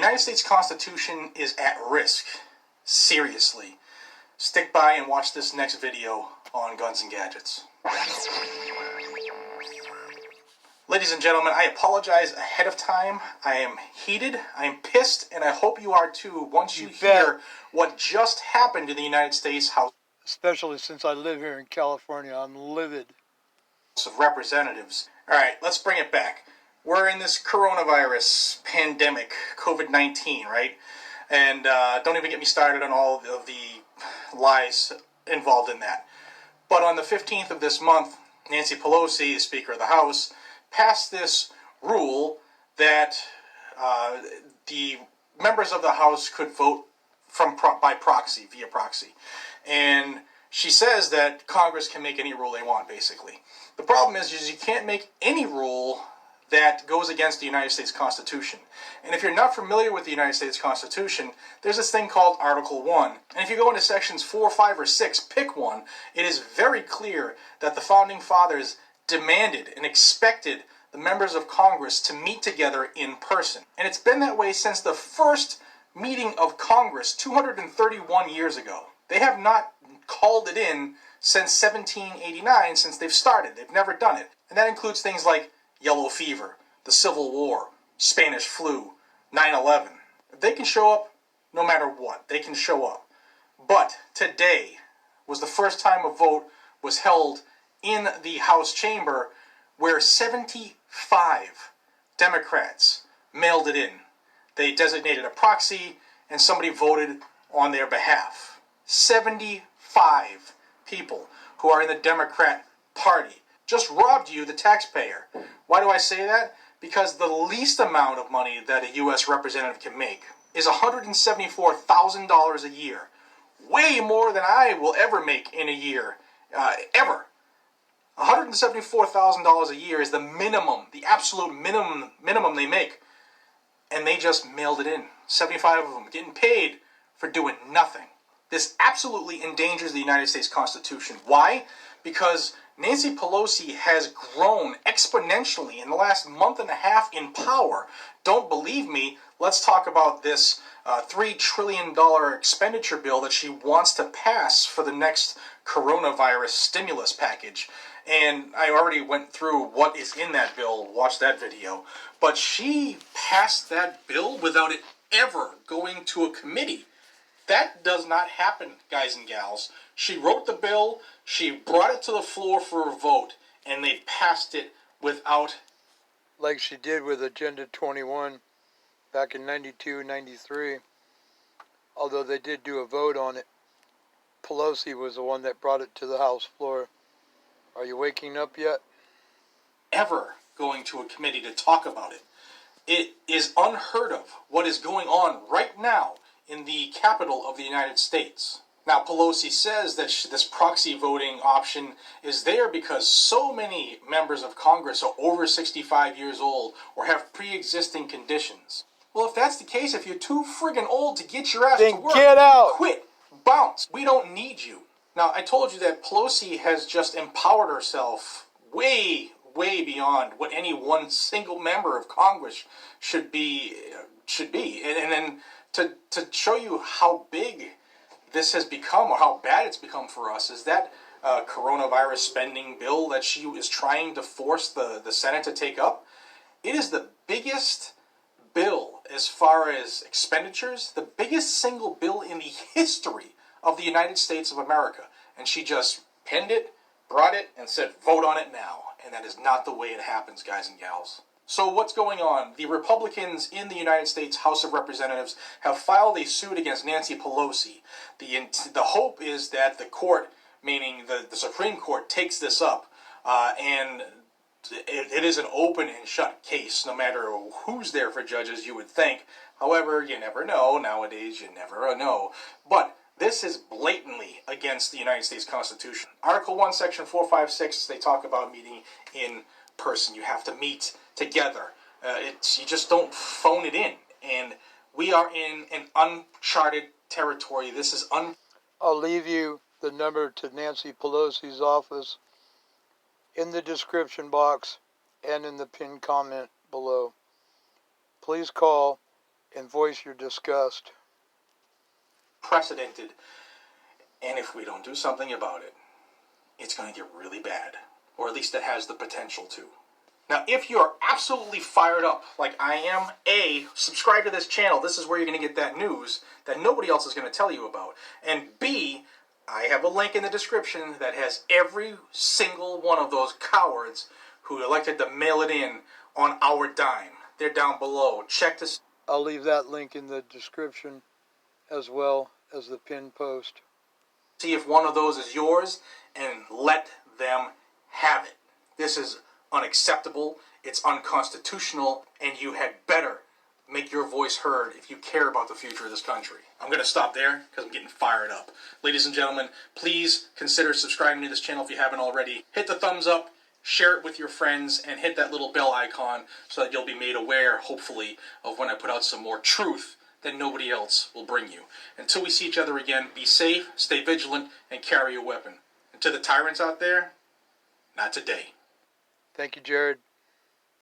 United States Constitution is at risk. Seriously. Stick by and watch this next video on guns and gadgets. Ladies and gentlemen, I apologize ahead of time. I am heated, I am pissed, and I hope you are too once you hear what just happened in the United States House. Especially since I live here in California, I'm livid. Of Representatives. Alright, let's bring it back. We're in this coronavirus pandemic, COVID-19, right? And don't even get me started on all of the lies involved in that. But on the 15th of this month, Nancy Pelosi, the Speaker of the House, passed this rule that the members of the House could vote by proxy, via proxy. And she says that Congress can make any rule they want, basically. The problem is you can't make any rule that goes against the United States Constitution. And if you're not familiar with the United States Constitution, there's this thing called Article 1. And if you go into sections 4, 5, or 6, pick one, it is very clear that the Founding Fathers demanded and expected the members of Congress to meet together in person. And it's been that way since the first meeting of Congress 231 years ago. They have not called it in since 1789, since they've started. They've never done it. And that includes things like yellow fever, the Civil War, Spanish flu, 9/11. They can show up no matter what. They can show up. But today was the first time a vote was held in the House chamber where 75 Democrats mailed it in. They designated a proxy and somebody voted on their behalf. 75 people who are in the Democrat Party just robbed you, the taxpayer. Why do I say that? Because the least amount of money that a U.S. representative can make is $174,000 a year. Way more than I will ever make in a year, ever. $174,000 a year is the minimum, the absolute minimum they make. And they just mailed it in. 75 of them getting paid for doing nothing. This absolutely endangers the United States Constitution. Why? Because Nancy Pelosi has grown exponentially in the last month and a half in power. Don't believe me? Let's talk about this $3 trillion expenditure bill that she wants to pass for the next coronavirus stimulus package. And I already went through what is in that bill. Watch that video. But she passed that bill without it ever going to a committee. That does not happen, guys and gals. She wrote the bill, she brought it to the floor for a vote, and they passed it without... Like she did with Agenda 21 back in 92, 93. Although they did do a vote on it. Pelosi was the one that brought it to the House floor. Are you waking up yet? Ever going to a committee to talk about it. It is unheard of what is going on right now in the capital of the United States. Now, Pelosi says that this proxy voting option is there because so many members of Congress are over 65 years old or have pre-existing conditions. Well, if that's the case, if you're too friggin' old to get your ass to work, get out! Quit, bounce. We don't need you. Now, I told you that Pelosi has just empowered herself way beyond what any one single member of Congress should be. And then to show you how big this has become, or how bad it's become for us, is that coronavirus spending bill that she is trying to force the Senate to take up. It is the biggest bill as far as expenditures, the biggest single bill in the history of the United States of America. And she just penned it, brought it, and said, vote on it now. And that is not the way it happens, guys and gals. So what's going on? The Republicans in the United States House of Representatives have filed a suit against Nancy Pelosi. The hope is that the court, meaning the Supreme Court, takes this up, and it is an open and shut case, no matter who's there for judges, you would think. However, you never know. Nowadays, you never know. But this is blatantly against the United States Constitution. Article 1, Section 456, they talk about meeting in person. You have to meet together. You just don't phone it in. And we are in an uncharted territory. This is I'll leave you the number to Nancy Pelosi's office in the description box and in the pinned comment below. Please call and voice your disgust. Precedented, and if we don't do something about it, it's going to get really bad, or at least it has the potential to. Now, if you're absolutely fired up like I am, A, subscribe to this channel. This is where you're going to get that news that nobody else is going to tell you about. And B, I have a link in the description that has every single one of those cowards who elected to mail it in on our dime. They're down below. Check this. I'll leave that link in the description as well as the pinned post. See if one of those is yours and let them have it. This is unacceptable, it's unconstitutional, and you had better make your voice heard if you care about the future of this country. I'm going to stop there because I'm getting fired up. Ladies and gentlemen, please consider subscribing to this channel if you haven't already. Hit the thumbs up, share it with your friends, and hit that little bell icon so that you'll be made aware, hopefully, of when I put out some more truth that nobody else will bring you. Until we see each other again, be safe, stay vigilant, and carry a weapon. And to the tyrants out there, not today. Thank you, Jared.